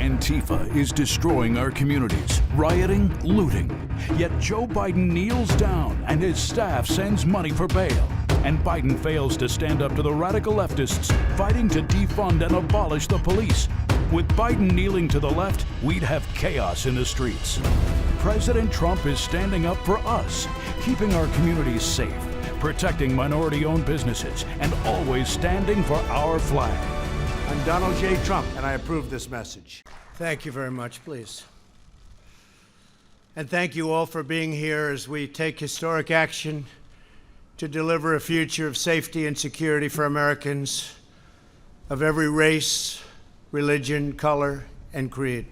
Antifa is destroying our communities, rioting, looting. Yet Joe Biden kneels down and his staff sends money for bail. And Biden fails to stand up to the radical leftists fighting to defund and abolish the police. With Biden kneeling to the left, we'd have chaos in the streets. President Trump is standing up for us, keeping our communities safe, protecting minority-owned businesses, and always standing for our flag. I'm Donald J. Trump, and I approve this message. Thank you very much, please. And thank you all for being here as we take historic action to deliver a future of safety and security for Americans of every race, religion, color, and creed.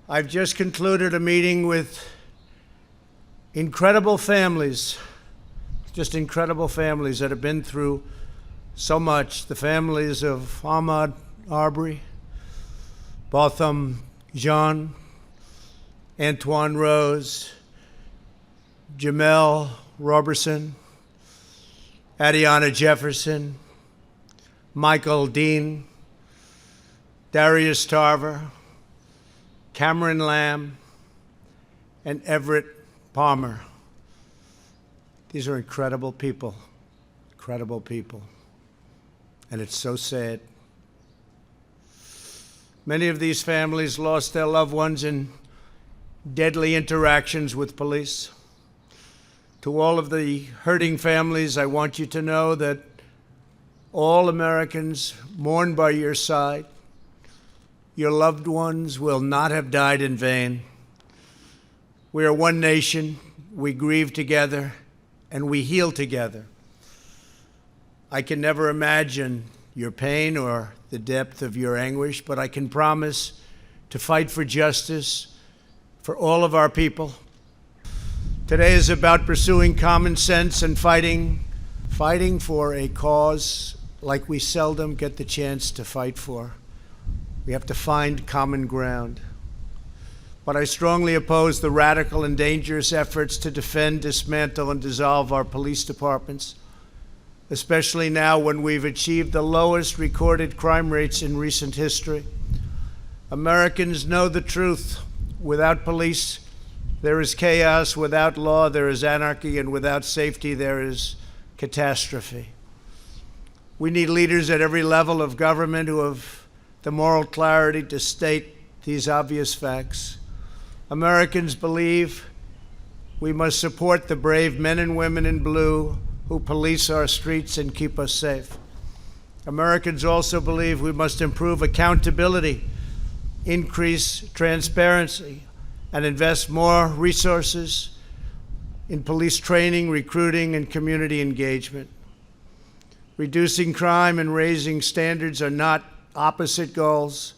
I've just concluded a meeting with incredible families, just incredible families that have been through so much. The families of Ahmaud Arbery, Botham Jean, Antoine Rose, Jamel Roberson, Adiana Jefferson, Michael Dean, Darius Tarver, Cameron Lamb, and Everett Palmer. These are incredible people, and it's so sad. Many of these families lost their loved ones in deadly interactions with police. To all of the hurting families, I want you to know that all Americans mourn by your side. Your loved ones will not have died in vain. We are one nation, we grieve together, and we heal together. I can never imagine your pain or the depth of your anguish, but I can promise to fight for justice for all of our people. Today is about pursuing common sense and fighting for a cause like we seldom get the chance to fight for. We have to find common ground. But I strongly oppose the radical and dangerous efforts to defend, dismantle, and dissolve our police departments, especially now when we've achieved the lowest recorded crime rates in recent history. Americans know the truth. Without police, there is chaos. Without law, there is anarchy. And without safety, there is catastrophe. We need leaders at every level of government who have the moral clarity to state these obvious facts. Americans believe we must support the brave men and women in blue who police our streets and keep us safe. Americans also believe we must improve accountability, increase transparency, and invest more resources in police training, recruiting, and community engagement. Reducing crime and raising standards are not opposite goals.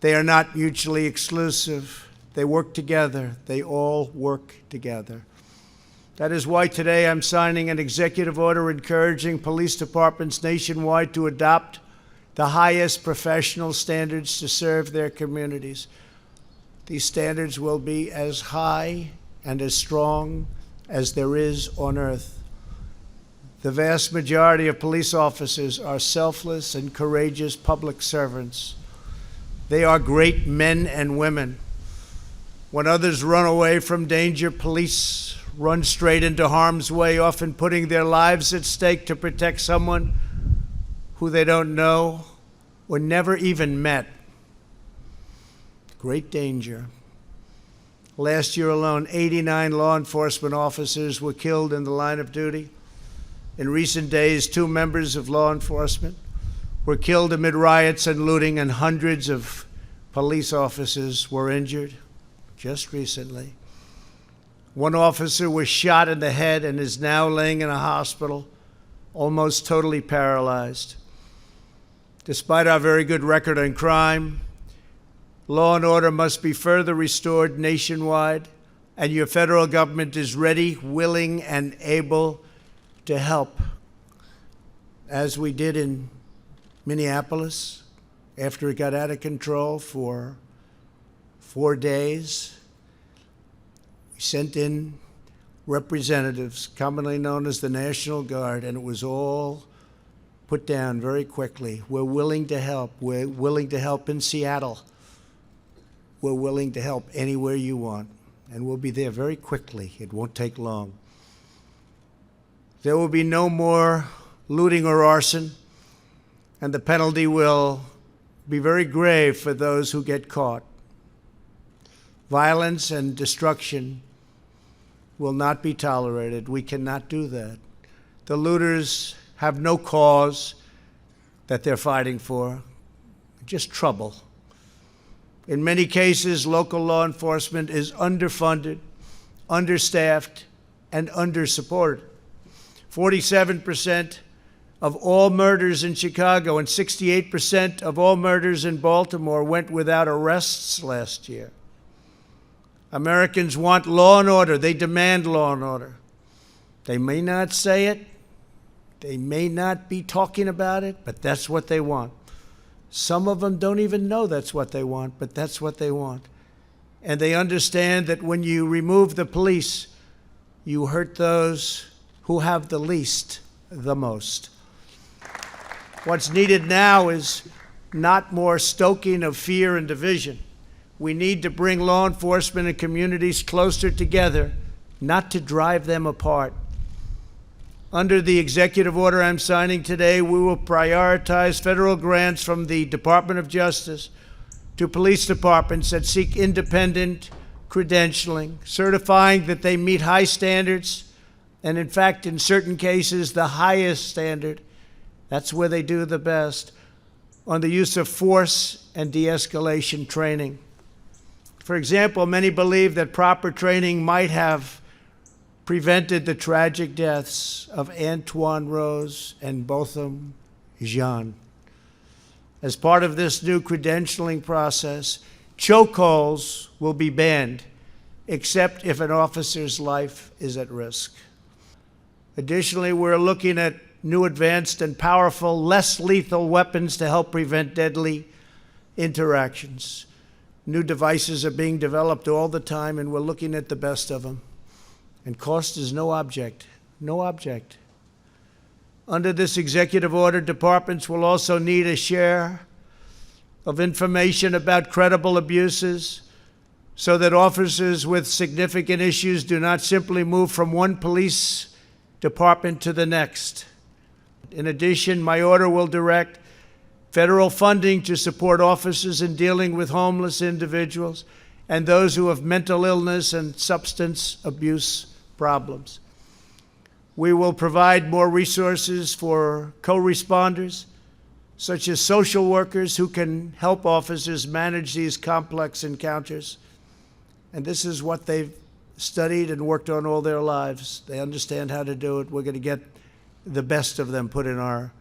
They are not mutually exclusive. They work together. They all work together. That is why today I'm signing an executive order encouraging police departments nationwide to adopt the highest professional standards to serve their communities. These standards will be as high and as strong as there is on earth. The vast majority of police officers are selfless and courageous public servants. They are great men and women. When others run away from danger, police run straight into harm's way, often putting their lives at stake to protect someone who they don't know or never even met. Great danger. Last year alone, 89 law enforcement officers were killed in the line of duty. In recent days, 2 members of law enforcement were killed amid riots and looting, and hundreds of police officers were injured just recently. One officer was shot in the head and is now laying in a hospital, almost totally paralyzed. Despite our very good record on crime, law and order must be further restored nationwide, and your federal government is ready, willing, and able to help, as we did in Minneapolis after it got out of control for 4 days. We sent in representatives, commonly known as the National Guard, and it was all put down very quickly. We're willing to help. We're willing to help in Seattle. we're willing to help anywhere you want, and we'll be there very quickly. It won't take long. There will be no more looting or arson, and the penalty will be very grave for those who get caught. Violence and destruction will not be tolerated. We cannot do that. The looters have no cause that they're fighting for, just trouble. In many cases, local law enforcement is underfunded, understaffed, and undersupported. 47% of all murders in Chicago and 68% of all murders in Baltimore went without arrests last year. Americans want law and order. They demand law and order. They may not say it. They may not be talking about it, but that's what they want. Some of them don't even know that's what they want, but that's what they want. And they understand that when you remove the police, you hurt those who have the least the most. What's needed now is not more stoking of fear and division. We need to bring law enforcement and communities closer together, not to drive them apart. Under the executive order I'm signing today, we will prioritize federal grants from the Department of Justice to police departments that seek independent credentialing, certifying that they meet high standards, and in fact, in certain cases, the highest standard. That's where they do the best, on the use of force and de-escalation training. For example, many believe that proper training might have prevented the tragic deaths of Antoine Rose and Botham Jean. As part of this new credentialing process, chokeholds will be banned, except if an officer's life is at risk. Additionally, we're looking at new advanced and powerful, less lethal weapons to help prevent deadly interactions. New devices are being developed all the time, and we're looking at the best of them. And cost is no object, no object. Under this executive order, departments will also need a share of information about credible abuses so that officers with significant issues do not simply move from one police department to the next. In addition, my order will direct federal funding to support officers in dealing with homeless individuals and those who have mental illness and substance abuse problems. We will provide more resources for co-responders, such as social workers who can help officers manage these complex encounters. And this is what they've studied and worked on all their lives. They understand how to do it. We're going to get the best of them put in our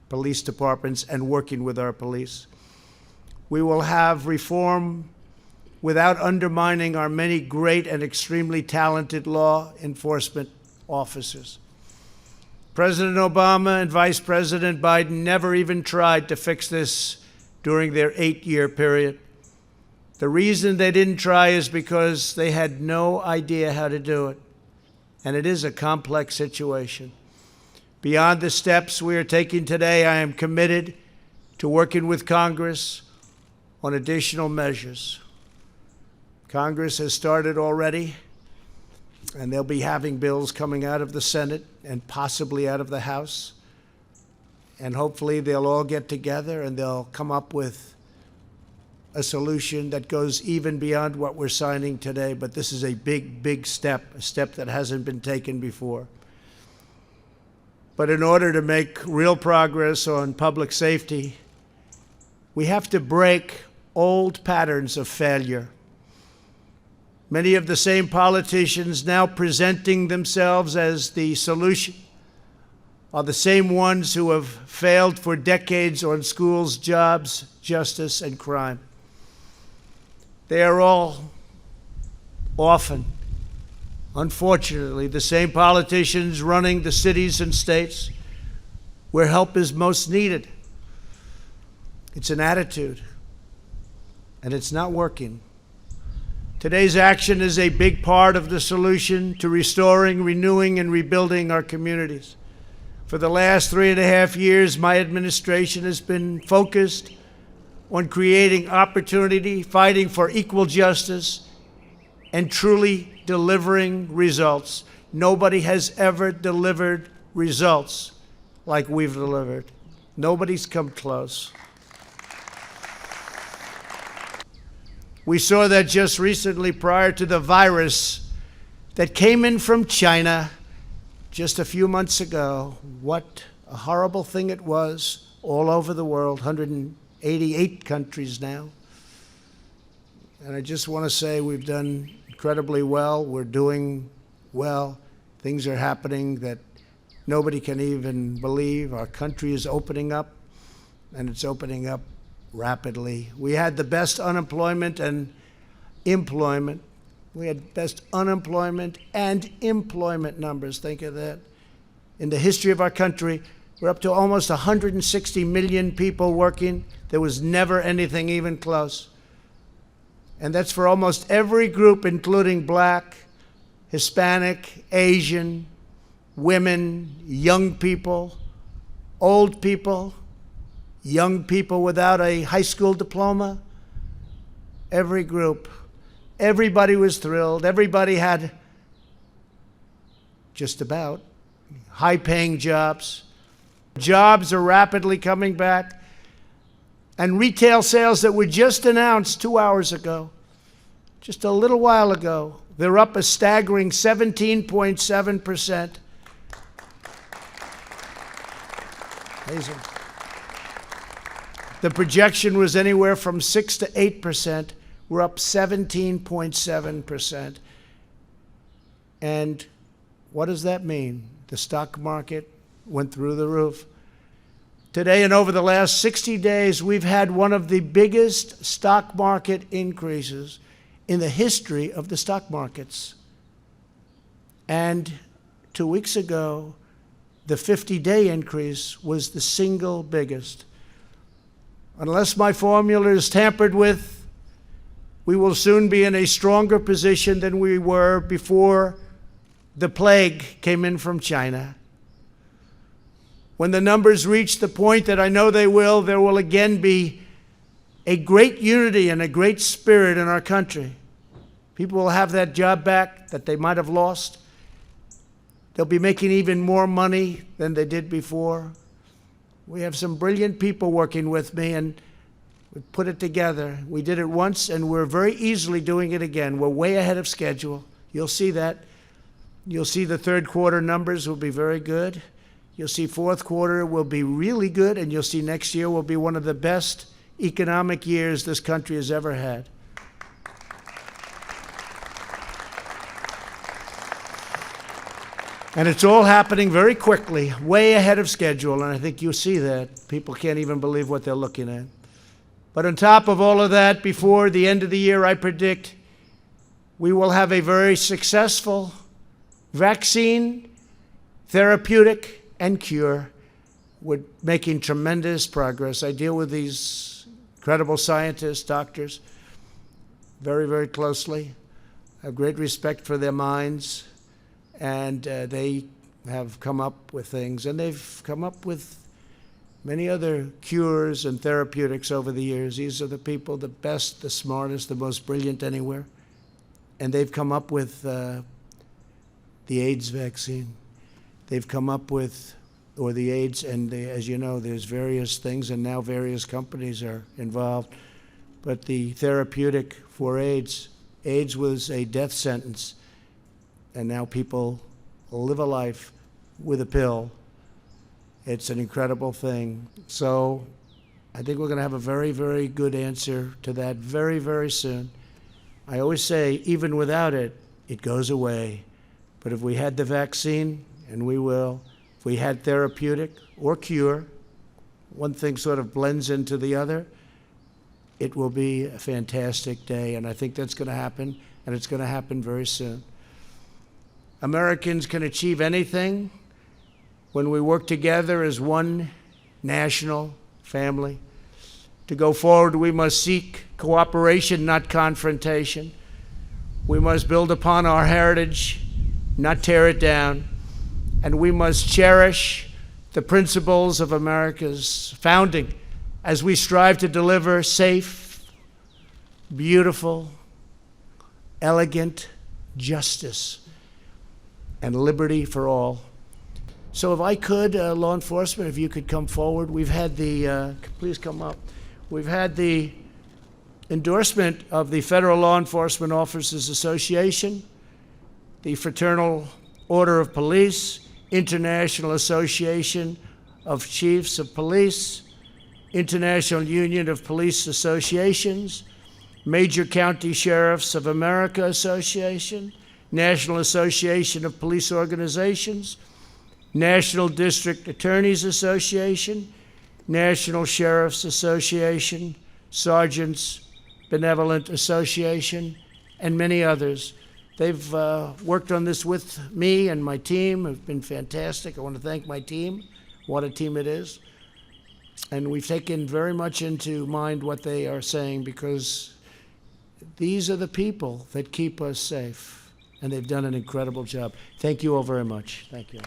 police departments and working with our police. We will have reform without undermining our many great and extremely talented law enforcement officers. President Obama and Vice President Biden never even tried to fix this during their 8-year period. The reason they didn't try is because they had no idea how to do it. And it is a complex situation. Beyond the steps we are taking today, I am committed to working with Congress on additional measures. Congress has started already, and they'll be having bills coming out of the Senate and possibly out of the House. And hopefully they'll all get together and they'll come up with a solution that goes even beyond what we're signing today. But this is a big, big step, a step that hasn't been taken before. But in order to make real progress on public safety, we have to break old patterns of failure. Many of the same politicians now presenting themselves as the solution are the same ones who have failed for decades on schools, jobs, justice, and crime. They are all often, unfortunately, the same politicians running the cities and states where help is most needed. It's an attitude, and it's not working. Today's action is a big part of the solution to restoring, renewing, and rebuilding our communities. For the last 3.5 years, my administration has been focused on creating opportunity, fighting for equal justice, and truly delivering results. Nobody has ever delivered results like we've delivered. Nobody's come close. We saw that just recently prior to the virus that came in from China just a few months ago. What a horrible thing it was all over the world, 188 countries now. And I just want to say we've done incredibly well. We're doing well. Things are happening that nobody can even believe. Our country is opening up, and it's opening up rapidly. We had the best unemployment and employment. We had best unemployment and employment numbers. Think of that. In the history of our country, we're up to almost 160 million people working. There was never anything even close. And that's for almost every group, including Black, Hispanic, Asian, women, young people, old people, young people without a high school diploma. Every group. Everybody was thrilled. Everybody had just about high-paying jobs. Jobs are rapidly coming back. And retail sales that were just announced 2 hours ago, just a little while ago, they're up a staggering 17.7%. Amazing. The projection was anywhere from 6 to 8%. We're up 17.7%. And what does that mean? The stock market went through the roof. Today and over the last 60 days, we've had one of the biggest stock market increases in the history of the stock markets. And 2 weeks ago, the 50-day increase was the single biggest. Unless my formula is tampered with, we will soon be in a stronger position than we were before the plague came in from China. When the numbers reach the point that I know they will, there will again be a great unity and a great spirit in our country. People will have that job back that they might have lost. They'll be making even more money than they did before. We have some brilliant people working with me, and we put it together. We did it once, and we're very easily doing it again. We're way ahead of schedule. You'll see that. You'll see the third quarter numbers will be very good. You'll see fourth quarter will be really good, and you'll see next year will be one of the best economic years this country has ever had. And it's all happening very quickly, way ahead of schedule, and I think you'll see that. People can't even believe what they're looking at. But on top of all of that, before the end of the year, I predict we will have a very successful vaccine, therapeutic, and cure. We're making tremendous progress. I deal with these incredible scientists, doctors, very, very closely. I have great respect for their minds, and they have come up with things, and they've come up with many other cures and therapeutics over the years. These are the people, the best, the smartest, the most brilliant anywhere, and they've come up with the AIDS vaccine. They've come up with, or the AIDS, and as you know, there's various things, and now various companies are involved. But the therapeutic for AIDS was a death sentence, and now people live a life with a pill. It's an incredible thing. So I think we're going to have a very, very good answer to that very, very soon. I always say, even without it, it goes away. But if we had the vaccine, and we will, if we had therapeutic or cure, one thing sort of blends into the other, it will be a fantastic day. And I think that's going to happen, and it's going to happen very soon. Americans can achieve anything when we work together as one national family. To go forward, we must seek cooperation, not confrontation. We must build upon our heritage, not tear it down. And we must cherish the principles of America's founding as we strive to deliver safe, beautiful, elegant justice and liberty for all. So if I could, law enforcement, if you could come forward. We've had the, please come up. We've had the endorsement of the Federal Law Enforcement Officers Association, the Fraternal Order of Police, International Association of Chiefs of Police, International Union of Police Associations, Major County Sheriffs of America Association, National Association of Police Organizations, National District Attorneys Association, National Sheriffs Association, Sergeants Benevolent Association, and many others. They've worked on this with me and my team. Have been fantastic. I want to thank my team. What a team it is. And we've taken very much into mind what they are saying, because these are the people that keep us safe, and they've done an incredible job. Thank you all very much. Thank you.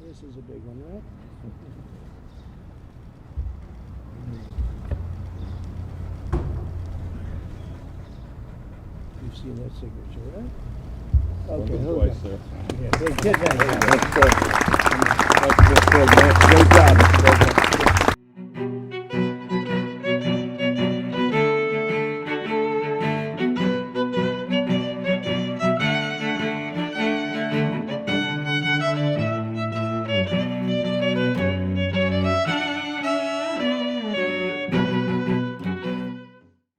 This is a big one, right? You've seen that signature, right? Okay, hold on. Twice, sir. Yeah, good, good, good. Great job.